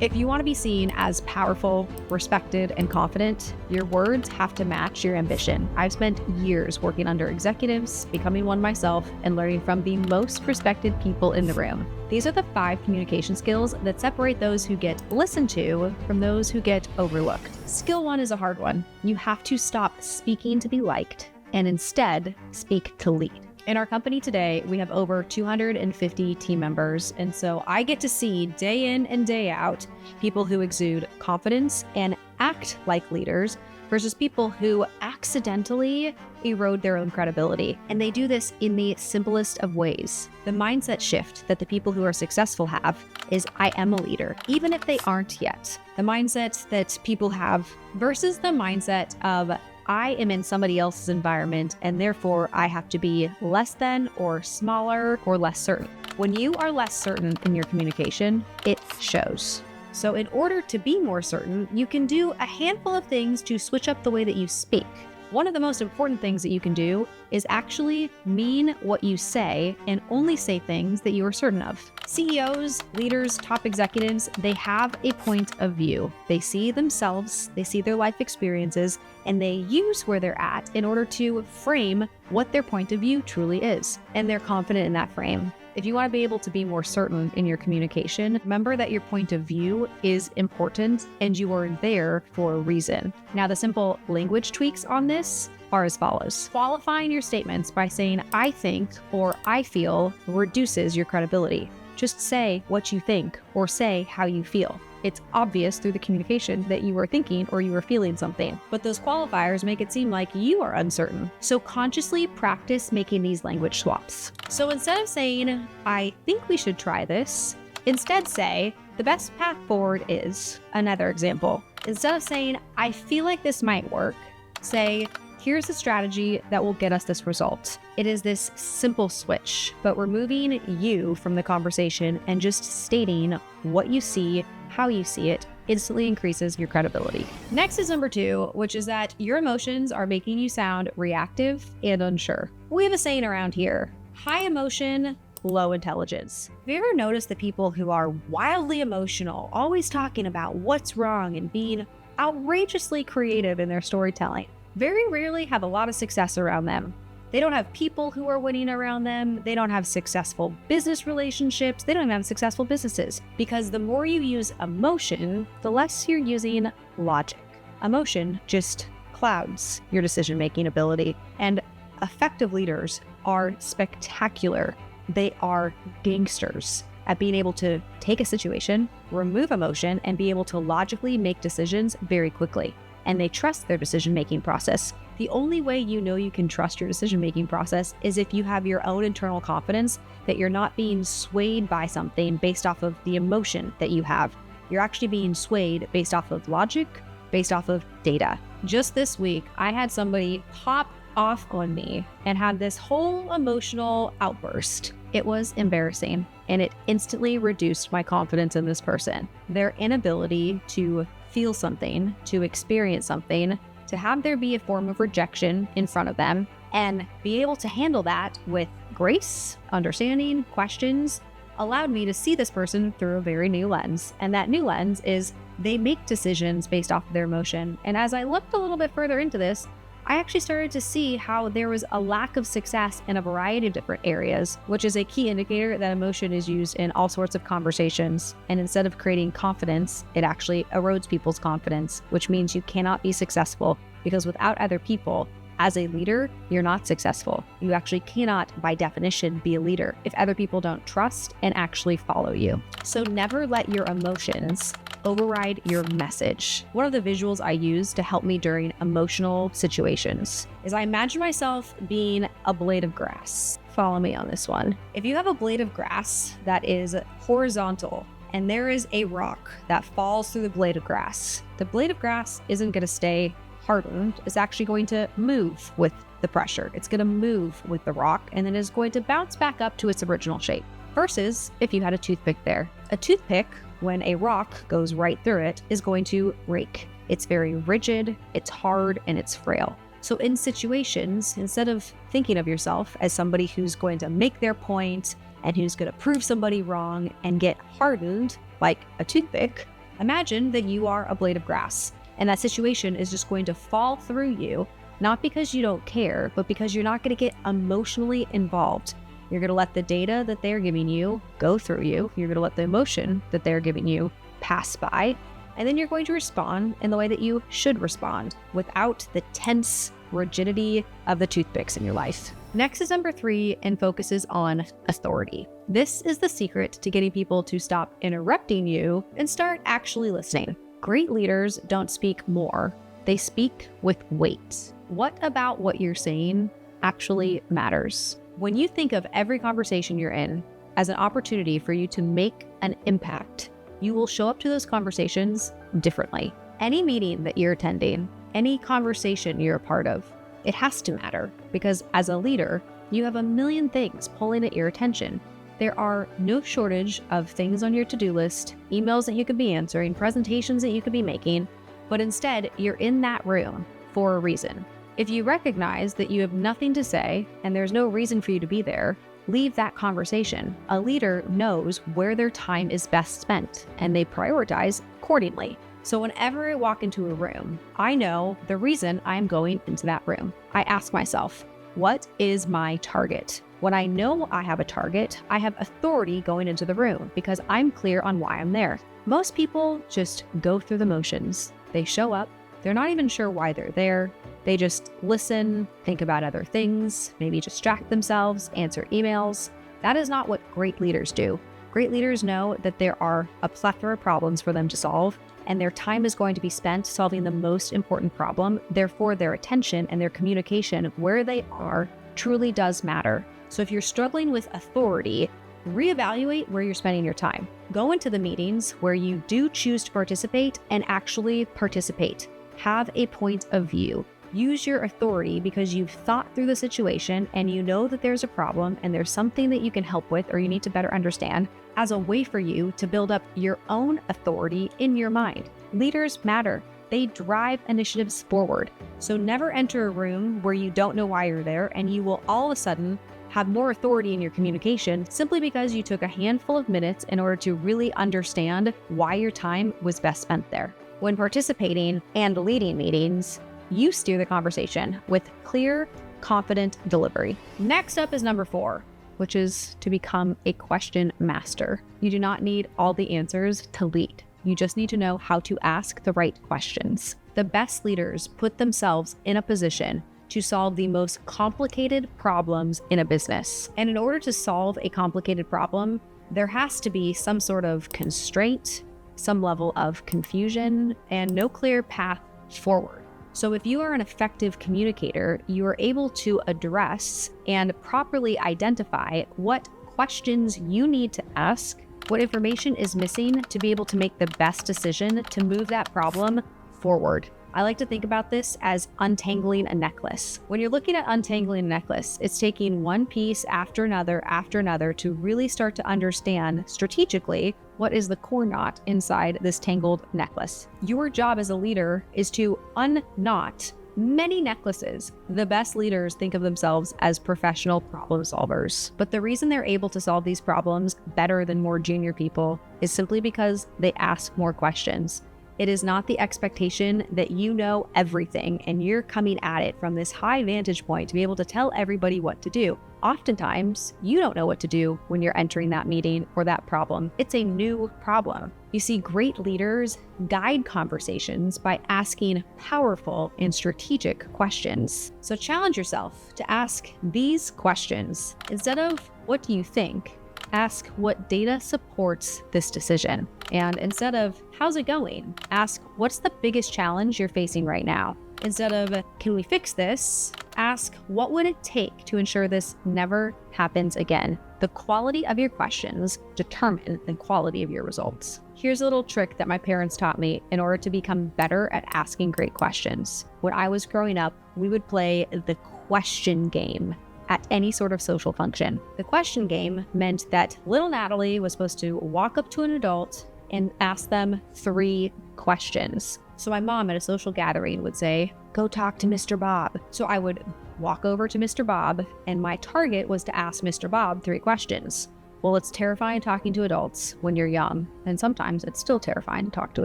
If you want to be seen as powerful, respected, and confident, your words have to match your ambition. I've spent years working under executives, becoming one myself, and learning from the most respected people in the room. These are the 5 communication skills that separate those who get listened to from those who get overlooked. Skill 1 is a hard one. You have to stop speaking to be liked and instead speak to lead. In our company today, we have over 250 team members, and so I get to see day in and day out people who exude confidence and act like leaders versus people who accidentally erode their own credibility. And they do this in the simplest of ways. The mindset shift that the people who are successful have is I am a leader, even if they aren't yet. The mindset that people have versus the mindset of I am in somebody else's environment and therefore I have to be less than or smaller or less certain. When you are less certain in your communication, it shows. So in order to be more certain, you can do a handful of things to switch up the way that you speak. One of the most important things that you can do is actually mean what you say and only say things that you are certain of. CEOs, leaders, top executives, they have a point of view. They see themselves, they see their life experiences, and they use where they're at in order to frame what their point of view truly is. And they're confident in that frame. If you want to be able to be more certain in your communication, remember that your point of view is important and you are there for a reason. Now, the simple language tweaks on this are as follows. Qualifying your statements by saying I think or I feel reduces your credibility. Just say what you think or say how you feel. It's obvious through the communication that you are thinking or you are feeling something, but those qualifiers make it seem like you are uncertain. So consciously practice making these language swaps. So instead of saying, I think we should try this, instead say, the best path forward is another example. Instead of saying, I feel like this might work, say, here's a strategy that will get us this result. It is this simple switch, but removing you from the conversation and just stating what you see, how you see it, instantly increases your credibility. Next is number 2, which is that your emotions are making you sound reactive and unsure. We have a saying around here, high emotion, low intelligence. Have you ever noticed the people who are wildly emotional, always talking about what's wrong and being outrageously creative in their storytelling, very rarely have a lot of success around them? They don't have people who are winning around them. They don't have successful business relationships. They don't even have successful businesses, because the more you use emotion, the less you're using logic. Emotion just clouds your decision-making ability, and effective leaders are spectacular. They are gangsters at being able to take a situation, remove emotion, and be able to logically make decisions very quickly. And they trust their decision-making process. The only way you know you can trust your decision-making process is if you have your own internal confidence that you're not being swayed by something based off of the emotion that you have. You're actually being swayed based off of logic, based off of data. Just this week, I had somebody pop off on me and had this whole emotional outburst. It was embarrassing, and it instantly reduced my confidence in this person. Their inability to feel something, to experience something, to have there be a form of rejection in front of them, and be able to handle that with grace, understanding, questions, allowed me to see this person through a very new lens. And that new lens is they make decisions based off of their emotion. And as I looked a little bit further into this, I actually started to see how there was a lack of success in a variety of different areas, which is a key indicator that emotion is used in all sorts of conversations. And instead of creating confidence, it actually erodes people's confidence, which means you cannot be successful, because without other people, as a leader, you're not successful. You actually cannot, by definition, be a leader if other people don't trust and actually follow you. So never let your emotions override your message. One of the visuals I use to help me during emotional situations is I imagine myself being a blade of grass. Follow me on this one. If you have a blade of grass that is horizontal and there is a rock that falls through the blade of grass, the blade of grass isn't going to stay hardened. It's actually going to move with the pressure. It's going to move with the rock, and then it's going to bounce back up to its original shape. Versus if you had a toothpick there. A toothpick, when a rock goes right through it, is going to rake. It's very rigid, it's hard, and it's frail. So in situations, instead of thinking of yourself as somebody who's going to make their point and who's going to prove somebody wrong and get hardened like a toothpick, Imagine that you are a blade of grass, and that situation is just going to fall through you, not because you don't care, but because you're not going to get emotionally involved. You're going to let the data that they're giving you go through you. You're going to let the emotion that they're giving you pass by. And then you're going to respond in the way that you should respond without the tense rigidity of the toothpicks in your life. Next is number 3 and focuses on authority. This is the secret to getting people to stop interrupting you and start actually listening. Great leaders don't speak more. They speak with weight. What about what you're saying actually matters? When you think of every conversation you're in as an opportunity for you to make an impact, you will show up to those conversations differently. Any meeting that you're attending, any conversation you're a part of, it has to matter because as a leader, you have a million things pulling at your attention. There are no shortage of things on your to-do list, emails that you could be answering, presentations that you could be making, but instead you're in that room for a reason. If you recognize that you have nothing to say and there's no reason for you to be there, leave that conversation. A leader knows where their time is best spent and they prioritize accordingly. So whenever I walk into a room, I know the reason I'm going into that room. I ask myself, what is my target? When I know I have a target, I have authority going into the room because I'm clear on why I'm there. Most people just go through the motions. They show up. They're not even sure why they're there. They just listen, think about other things, maybe distract themselves, answer emails. That is not what great leaders do. Great leaders know that there are a plethora of problems for them to solve, and their time is going to be spent solving the most important problem. Therefore, their attention and their communication where they are truly does matter. So if you're struggling with authority, reevaluate where you're spending your time. Go into the meetings where you do choose to participate and actually participate. Have a point of view. Use your authority because you've thought through the situation and you know that there's a problem and there's something that you can help with or you need to better understand as a way for you to build up your own authority in your mind. Leaders matter. They drive initiatives forward. So never enter a room where you don't know why you're there and you will all of a sudden have more authority in your communication simply because you took a handful of minutes in order to really understand why your time was best spent there. When participating and leading meetings, you steer the conversation with clear, confident delivery. Next up is number 4, which is to become a question master. You do not need all the answers to lead. You just need to know how to ask the right questions. The best leaders put themselves in a position to solve the most complicated problems in a business. And in order to solve a complicated problem, there has to be some sort of constraint, some level of confusion, and no clear path forward. So if you are an effective communicator, you are able to address and properly identify what questions you need to ask, what information is missing to be able to make the best decision to move that problem forward. I like to think about this as untangling a necklace. When you're looking at untangling a necklace, it's taking one piece after another to really start to understand strategically what is the core knot inside this tangled necklace. Your job as a leader is to unknot many necklaces. The best leaders think of themselves as professional problem solvers. But the reason they're able to solve these problems better than more junior people is simply because they ask more questions. It is not the expectation that you know everything and you're coming at it from this high vantage point to be able to tell everybody what to do. Oftentimes, you don't know what to do when you're entering that meeting or that problem. It's a new problem. You see, great leaders guide conversations by asking powerful and strategic questions. So challenge yourself to ask these questions. Instead of, what do you think? Ask what data supports this decision. And instead of, how's it going? Ask, what's the biggest challenge you're facing right now? Instead of, can we fix this? Ask, what would it take to ensure this never happens again? The quality of your questions determine the quality of your results. Here's a little trick that my parents taught me in order to become better at asking great questions. When I was growing up, we would play the question game at any sort of social function. The question game meant that little Natalie was supposed to walk up to an adult and ask them 3 questions. So my mom at a social gathering would say, go talk to Mr. Bob. So I would walk over to Mr. Bob and my target was to ask Mr. Bob 3 questions. Well, it's terrifying talking to adults when you're young, and sometimes it's still terrifying to talk to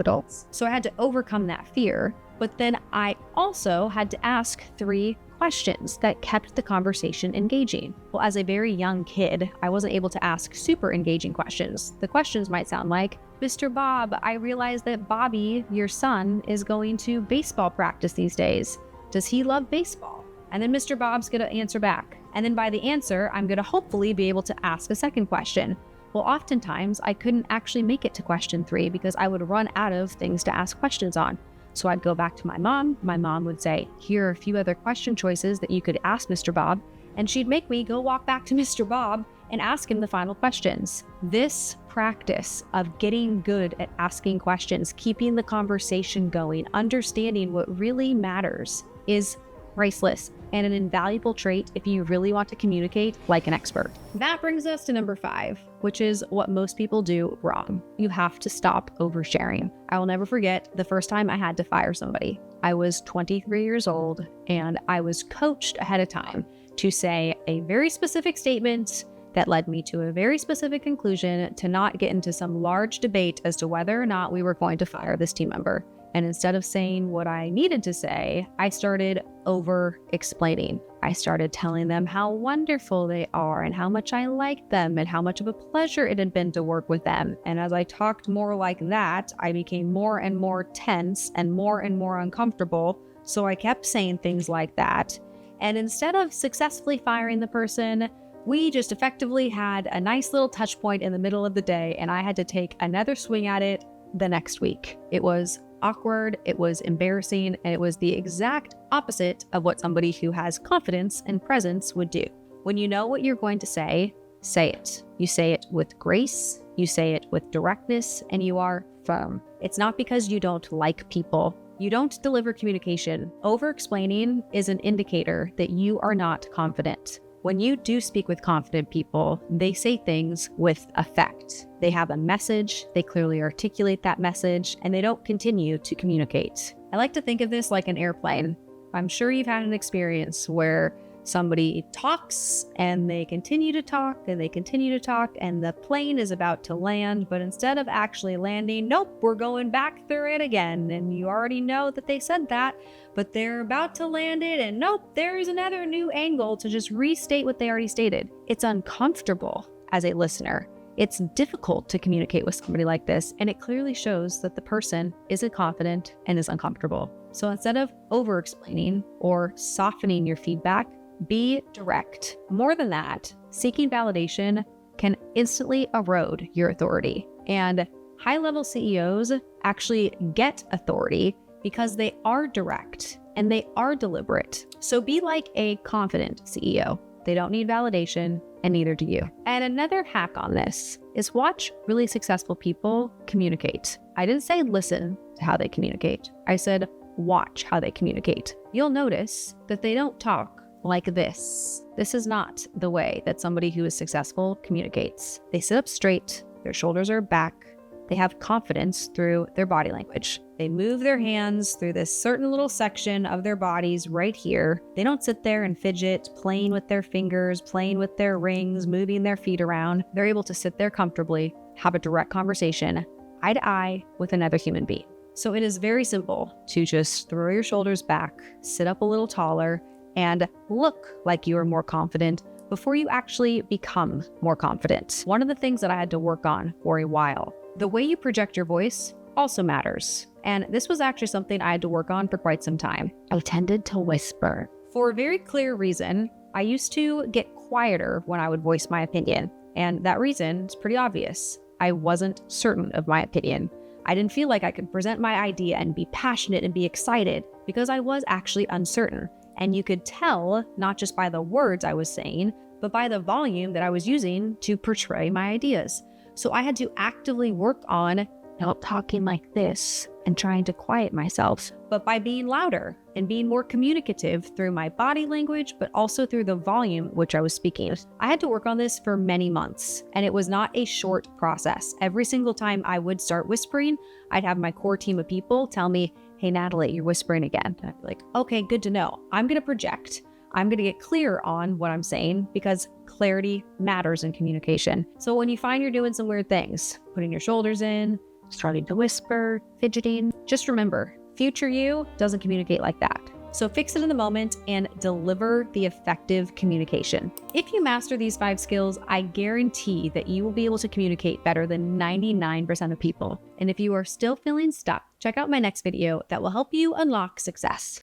adults. So I had to overcome that fear, but then I also had to ask 3 questions that kept the conversation engaging. Well, as a very young kid, I wasn't able to ask super engaging questions. The questions might sound like, Mr. Bob, I realize that Bobby, your son, is going to baseball practice these days. Does he love baseball? And then Mr. Bob's going to answer back. And then by the answer, I'm going to hopefully be able to ask a second question. Well, oftentimes I couldn't actually make it to question 3 because I would run out of things to ask questions on. So I'd go back to my mom. My mom would say, here are a few other question choices that you could ask Mr. Bob. And she'd make me go walk back to Mr. Bob and ask him the final questions. This practice of getting good at asking questions, keeping the conversation going, understanding what really matters is priceless and an invaluable trait if you really want to communicate like an expert. That brings us to number 5, which is what most people do wrong. You have to stop oversharing. I will never forget the first time I had to fire somebody. I was 23 years old and I was coached ahead of time to say a very specific statement that led me to a very specific conclusion to not get into some large debate as to whether or not we were going to fire this team member. And instead of saying what I needed to say, I started over-explaining. I started telling them how wonderful they are and how much I liked them and how much of a pleasure it had been to work with them. And as I talked more like that, I became more and more tense and more uncomfortable. So I kept saying things like that. And instead of successfully firing the person, we just effectively had a nice little touch point in the middle of the day, and I had to take another swing at it the next week. It was awkward, it was embarrassing, and it was the exact opposite of what somebody who has confidence and presence would do. When you know what you're going to say it. You say it with grace, you say it with directness, and you are firm. It's not because you don't like people. You don't deliver communication. Over-explaining is an indicator that you are not confident. When you do speak with confident people, they say things with effect. They have a message, they clearly articulate that message, and they don't continue to communicate. I like to think of this like an airplane. I'm sure you've had an experience where somebody talks and they continue to talk and they continue to talk and the plane is about to land, but instead of actually landing, nope, we're going back through it again. And you already know that they said that, but they're about to land it and nope, there's another new angle to just restate what they already stated. It's uncomfortable as a listener. It's difficult to communicate with somebody like this, and it clearly shows that the person isn't confident and is uncomfortable. So instead of over-explaining or softening your feedback, be direct. More than that, seeking validation can instantly erode your authority. And high-level CEOs actually get authority because they are direct and they are deliberate. So be like a confident CEO. They don't need validation, and neither do you. And another hack on this is watch really successful people communicate. I didn't say listen to how they communicate. I said watch how they communicate. You'll notice that they don't talk like this. This is not the way that somebody who is successful communicates. They sit up straight, their shoulders are back, they have confidence through their body language. They move their hands through this certain little section of their bodies right here. They don't sit there and fidget, playing with their fingers, playing with their rings, moving their feet around. They're able to sit there comfortably, have a direct conversation, eye to eye with another human being. So it is very simple to just throw your shoulders back, sit up a little taller, and look like you are more confident before you actually become more confident. One of the things that I had to work on for a while, the way you project your voice also matters. And this was actually something I had to work on for quite some time. I tended to whisper. For a very clear reason, I used to get quieter when I would voice my opinion. And that reason is pretty obvious. I wasn't certain of my opinion. I didn't feel like I could present my idea and be passionate and be excited because I was actually uncertain. And you could tell, not just by the words I was saying, but by the volume that I was using to portray my ideas. So I had to actively work on not talking like this and trying to quiet myself, but by being louder and being more communicative through my body language, but also through the volume which I was speaking. I had to work on this for many months, and it was not a short process. Every single time I would start whispering, I'd have my core team of people tell me, hey, Natalie, you're whispering again. And I'd be like, okay, good to know. I'm going to project. I'm going to get clear on what I'm saying because clarity matters in communication. So when you find you're doing some weird things, putting your shoulders in, starting to whisper, fidgeting, just remember, future you doesn't communicate like that. So fix it in the moment and deliver the effective communication. If you master these 5 skills, I guarantee that you will be able to communicate better than 99% of people. And if you are still feeling stuck, check out my next video that will help you unlock success.